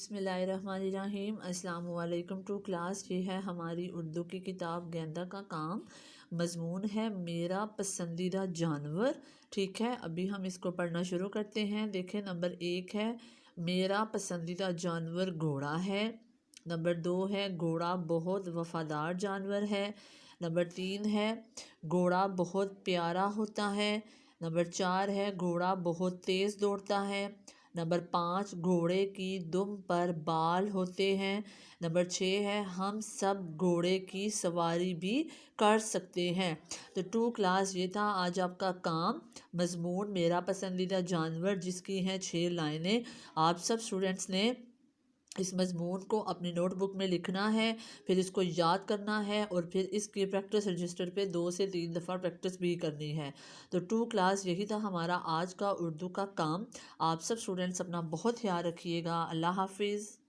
بسم اللہ الرحمن الرحیم۔ السلام علیکم ٹو کلاس۔ یہ ہے ہماری اردو کی کتاب گیندا کا کام۔ مضمون ہے میرا پسندیدہ جانور۔ ٹھیک ہے، ابھی ہم اس کو پڑھنا شروع کرتے ہیں۔ دیکھیں، نمبر 1 ہے میرا پسندیدہ جانور گھوڑا ہے۔ نمبر 2 ہے گھوڑا بہت وفادار جانور ہے۔ نمبر 3 ہے گھوڑا بہت پیارا ہوتا ہے۔ نمبر 4 ہے گھوڑا بہت تیز دوڑتا ہے۔ نمبر 5 گھوڑے کی دم پر بال ہوتے ہیں۔ نمبر 6 ہے ہم سب گھوڑے کی سواری بھی کر سکتے ہیں۔ تو 2 کلاس یہ تھا آج آپ کا کام، مضمون میرا پسندیدہ جانور، جس کی ہیں 6 لائنیں۔ آپ سب اسٹوڈنٹس نے اس مضمون کو اپنی نوٹ بک میں لکھنا ہے، پھر اس کو یاد کرنا ہے، اور پھر اس کی پریکٹس رجسٹر پہ 2 سے 3 دفعہ پریکٹس بھی کرنی ہے۔ تو 2 کلاس یہی تھا ہمارا آج کا اردو کا کام۔ آپ سب اسٹوڈنٹس اپنا بہت خیال رکھیے گا۔ اللہ حافظ۔